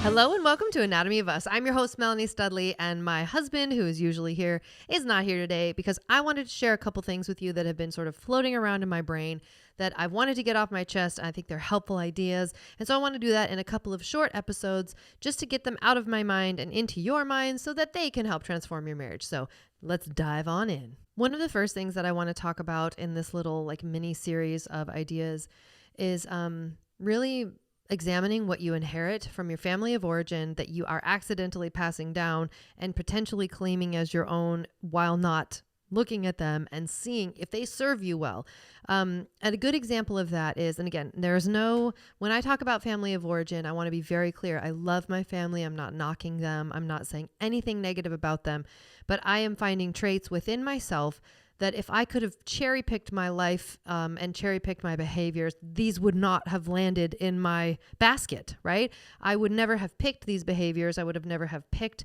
Hello and welcome to Anatomy of Us. I'm your host, Melanie Studley, and my husband, who is usually here, is not here today because I wanted to share a couple things with you that have been sort of floating around in my brain that I've wanted to get off my chest. I think they're helpful ideas. And so I want to do that in a couple of short episodes just to get them out of my mind and into your mind so that they can help transform your marriage. So let's dive on in. One of the first things that I want to talk about in this little mini series of ideas is really examining what you inherit from your family of origin that you are accidentally passing down and potentially claiming as your own while not looking at them and seeing if they serve you well. And a good example of that is, and again, when I talk about family of origin, I want to be very clear. I love my family. I'm not knocking them. I'm not saying anything negative about them, but I am finding traits within myself that if I could have cherry-picked my life and cherry-picked my behaviors, these would not have landed in my basket, right? I would never have picked these behaviors. I would have never have picked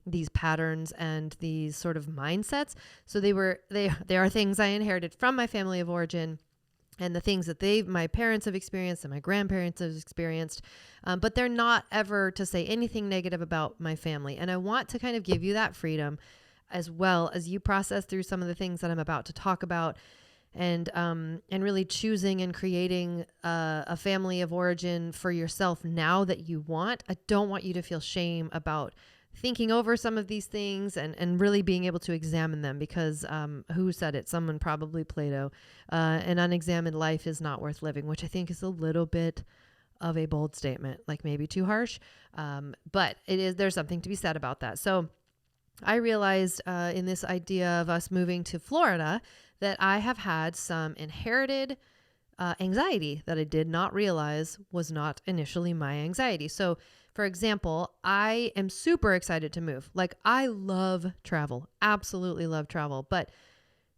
these patterns and these sort of mindsets. So they are things I inherited from my family of origin and the things that my parents have experienced and my grandparents have experienced, but they're not ever to say anything negative about my family. And I want to kind of give you that freedom as well as you process through some of the things that I'm about to talk about and really choosing and creating a family of origin for yourself now that you want. I don't want you to feel shame about thinking over some of these things and really being able to examine them because who said it? Someone, probably Plato. An unexamined life is not worth living, which I think is a little bit of a bold statement, like maybe too harsh. But there's something to be said about that. So I realized in this idea of us moving to Florida that I have had some inherited anxiety that I did not realize was not initially my anxiety. So, for example, I am super excited to move. I love travel, absolutely love travel. But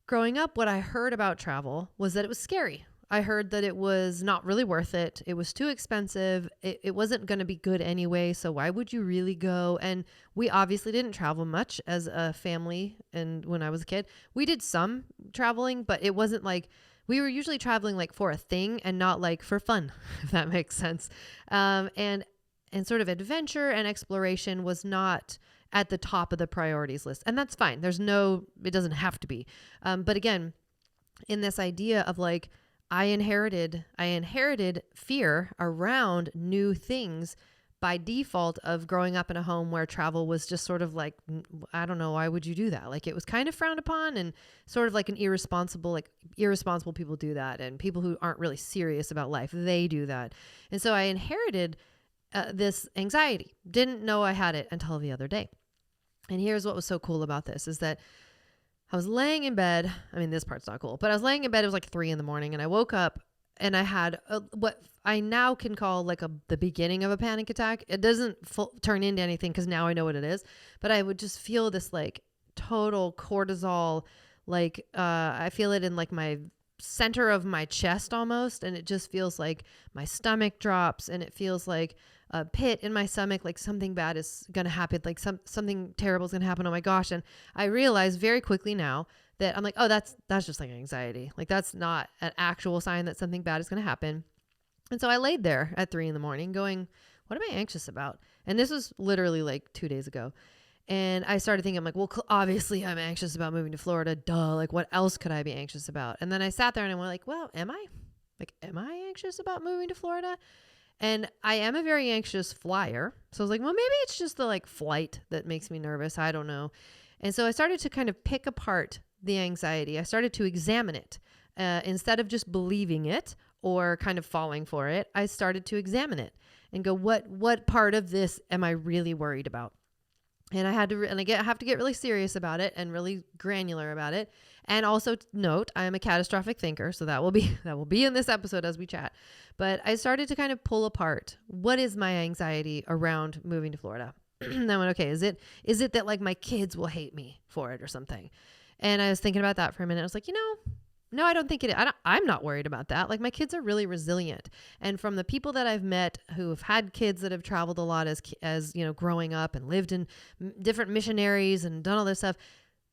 growing up, what I heard about travel was that it was scary. I heard that it was not really worth it. It was too expensive. It wasn't going to be good anyway. So why would you really go? And we obviously didn't travel much as a family. And when I was a kid, we did some traveling, but it wasn't we were usually traveling for a thing and not for fun, if that makes sense. And sort of adventure and exploration was not at the top of the priorities list. And that's fine. It doesn't have to be. But again, in this idea of I inherited fear around new things by default of growing up in a home where travel was just sort of I don't know, why would you do that? It was kind of frowned upon and sort of an irresponsible people do that. And people who aren't really serious about life, they do that. And so I inherited this anxiety. Didn't know I had it until the other day. And here's what was so cool about this is that I was laying in bed. I mean, this part's not cool, but I was laying in bed. It was 3 a.m. and I woke up and I had what I now can call the beginning of a panic attack. It doesn't turn into anything because now I know what it is, but I would just feel this total cortisol. I feel it in my center of my chest almost. And it just feels like my stomach drops and it feels like a pit in my stomach, something bad is going to happen, something terrible is going to happen. Oh my gosh. And I realize very quickly now that I'm oh, that's just anxiety. That's not an actual sign that something bad is going to happen. And so I laid there at 3 a.m. going, what am I anxious about? And this was literally 2 days ago. And I started thinking, well, obviously I'm anxious about moving to Florida. Duh. What else could I be anxious about? And then I sat there and I went well, am I? Am I anxious about moving to Florida? And I am a very anxious flyer. So I was well, maybe it's just the flight that makes me nervous. I don't know. And so I started to kind of pick apart the anxiety. I started to examine it. Instead of just believing it or kind of falling for it, I started to examine it and go, what part of this am I really worried about? And I have to get really serious about it and really granular about it. And also note, I am a catastrophic thinker. So that will be in this episode as we chat. But I started to kind of pull apart, what is my anxiety around moving to Florida? And I went, okay, is it that my kids will hate me for it or something? And I was thinking about that for a minute. I was no, I don't think it is. I'm not worried about that. My kids are really resilient. And from the people that I've met who have had kids that have traveled a lot as growing up and lived in different missionaries and done all this stuff,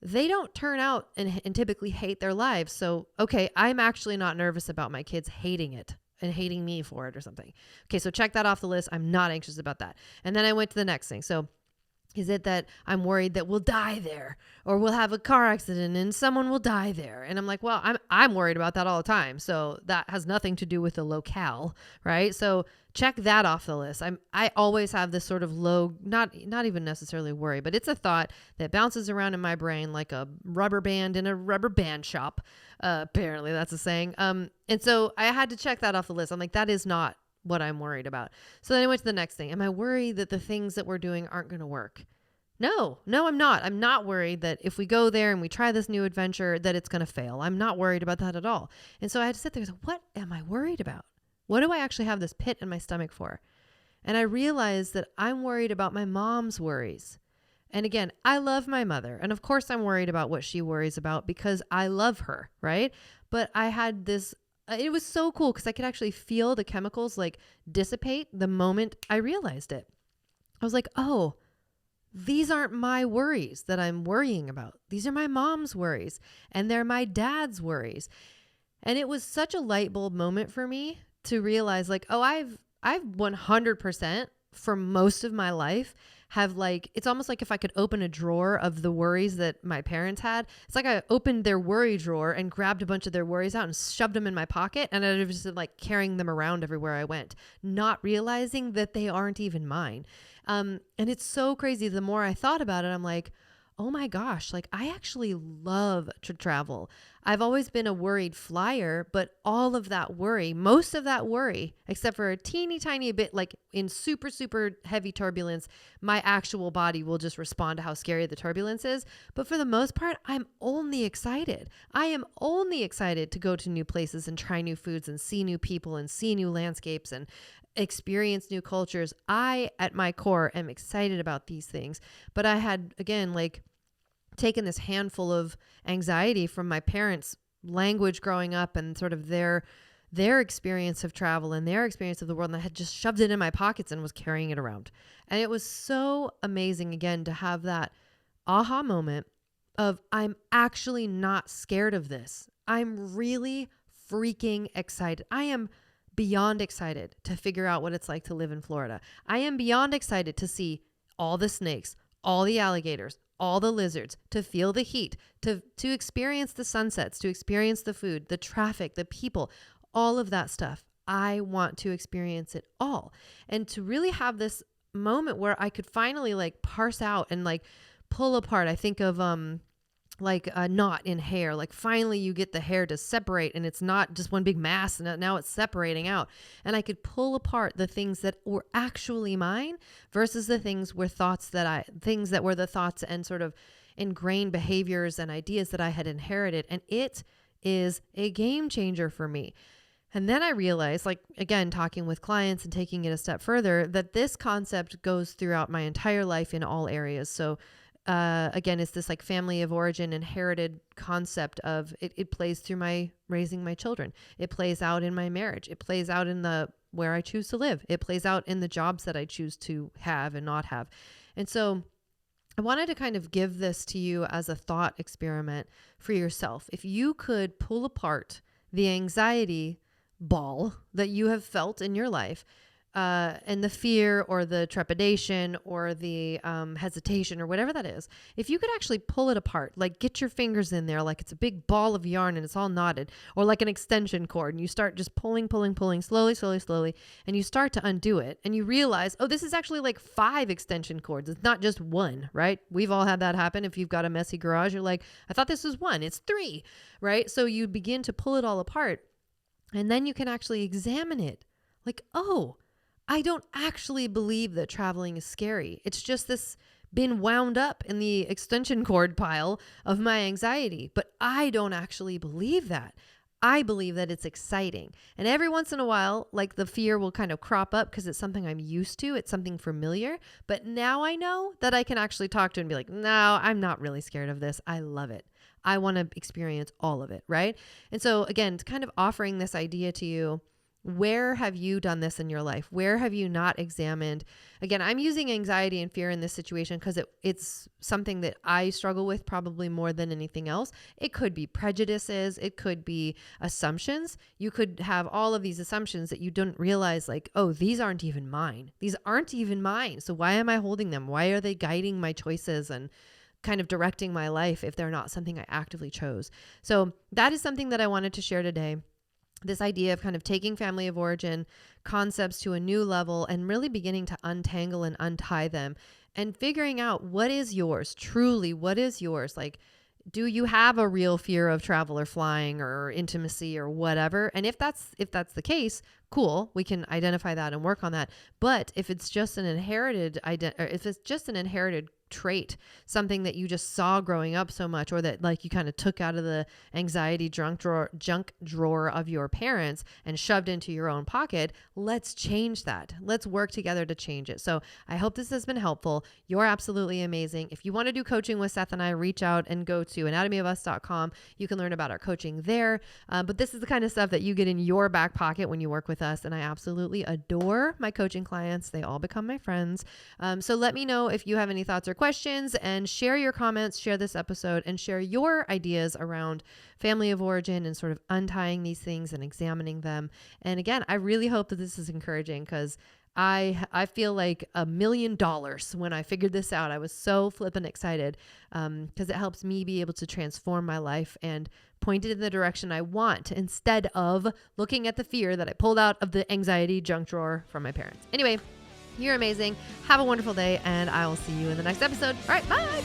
they don't turn out and typically hate their lives. So, okay, I'm actually not nervous about my kids hating it. and hating me for it or something. Okay, so check that off the list. I'm not anxious about that. And then I went to the next thing. So is it that I'm worried that we'll die there, or we'll have a car accident and someone will die there? And I'm like, well, I'm worried about that all the time. So that has nothing to do with the locale, right? So check that off the list. I always have this sort of low, not even necessarily worry, but it's a thought that bounces around in my brain like a rubber band in a rubber band shop. Apparently that's a saying. And so I had to check that off the list. I'm like, that is not what I'm worried about. So then I went to the next thing. Am I worried that the things that we're doing aren't going to work? No, I'm not. I'm not worried that if we go there and we try this new adventure, that it's going to fail. I'm not worried about that at all. And so I had to sit there and say, what am I worried about? What do I actually have this pit in my stomach for? And I realized that I'm worried about my mom's worries. And again, I love my mother. And of course I'm worried about what she worries about because I love her, right? But I had this, it was so cool because I could actually feel the chemicals like dissipate the moment I realized it. I was like, oh, these aren't my worries that I'm worrying about. These are my mom's worries and they're my dad's worries. And it was such a light bulb moment for me to realize like, oh, I've 100% for most of my life have like, it's almost like if I could open a drawer of the worries that my parents had. It's like I opened their worry drawer and grabbed a bunch of their worries out and shoved them in my pocket. And I was just like carrying them around everywhere I went, not realizing that they aren't even mine. And it's so crazy. The more I thought about it, I'm like, oh my gosh, like I actually love to travel. I've always been a worried flyer, but all of that worry, most of that worry, except for a teeny tiny bit, like in super, super heavy turbulence, my actual body will just respond to how scary the turbulence is. But for the most part, I'm only excited. I am only excited to go to new places and try new foods and see new people and see new landscapes and experience new cultures. I, at my core, am excited about these things. But I had, again, like taken this handful of anxiety from my parents' language growing up and sort of their experience of travel and their experience of the world. And I had just shoved it in my pockets and was carrying it around. And it was so amazing, again, to have that aha moment of I'm actually not scared of this. I'm really freaking excited. I am beyond excited to figure out what it's like to live in Florida. I am beyond excited to see all the snakes, all the alligators, all the lizards, to feel the heat, to experience the sunsets, to experience the food, the traffic, the people, all of that stuff. I want to experience it all. And to really have this moment where I could finally like parse out and like pull apart. I think of like a knot in hair. Like finally you get the hair to separate and it's not just one big mass and now it's separating out. And I could pull apart the things that were actually mine versus the things were things that were the thoughts and sort of ingrained behaviors and ideas that I had inherited. And it is a game changer for me. And then I realized, like, again, talking with clients and taking it a step further, that this concept goes throughout my entire life in all areas. So again, it's this like family of origin inherited concept of it plays through my raising my children. It plays out in my marriage. It plays out in where I choose to live. It plays out in the jobs that I choose to have and not have. And so I wanted to kind of give this to you as a thought experiment for yourself. If you could pull apart the anxiety ball that you have felt in your life, and the fear or the trepidation or the hesitation or whatever that is, if you could actually pull it apart, like get your fingers in there like it's a big ball of yarn and it's all knotted, or like an extension cord, and you start just pulling slowly, and you start to undo it and you realize, oh, this is actually like 5 extension cords. It's not just one, right? We've all had that happen. If you've got a messy garage, you're like, I thought this was 1, it's 3, right? So you begin to pull it all apart and then you can actually examine it like, oh, I don't actually believe that traveling is scary. It's just this been wound up in the extension cord pile of my anxiety. But I don't actually believe that. I believe that it's exciting. And every once in a while, like the fear will kind of crop up because it's something I'm used to. It's something familiar. But now I know that I can actually talk to it and be like, no, I'm not really scared of this. I love it. I want to experience all of it, right? And so again, it's kind of offering this idea to you Where have you done this in your life? Where have you not examined? Again, I'm using anxiety and fear in this situation because it's something that I struggle with probably more than anything else. It could be prejudices. It could be assumptions. You could have all of these assumptions that you don't realize, like, oh, these aren't even mine. These aren't even mine. So why am I holding them? Why are they guiding my choices and kind of directing my life if they're not something I actively chose? So that is something that I wanted to share today. This idea of kind of taking family of origin concepts to a new level and really beginning to untangle and untie them and figuring out what is yours, truly, what is yours? Like, do you have a real fear of travel or flying or intimacy or whatever? And if that's the case, cool, we can identify that and work on that. But if it's just an inherited trait, something that you just saw growing up so much, or that like you kind of took out of the anxiety junk drawer of your parents and shoved into your own pocket, let's change that. Let's work together to change it. So I hope this has been helpful. You're absolutely amazing. If you want to do coaching with Seth and I, reach out and go to anatomyofus.com. You can learn about our coaching there. But this is the kind of stuff that you get in your back pocket when you work with us. And I absolutely adore my coaching clients. They all become my friends. So let me know if you have any thoughts or questions, and share your comments, share this episode, and share your ideas around family of origin and sort of untying these things and examining them. And again, I really hope that this is encouraging, because I feel like $1 million when I figured this out. I was so flippin' excited because it helps me be able to transform my life and point it in the direction I want, instead of looking at the fear that I pulled out of the anxiety junk drawer from my parents. Anyway, you're amazing. Have a wonderful day, and I will see you in the next episode. All right, bye.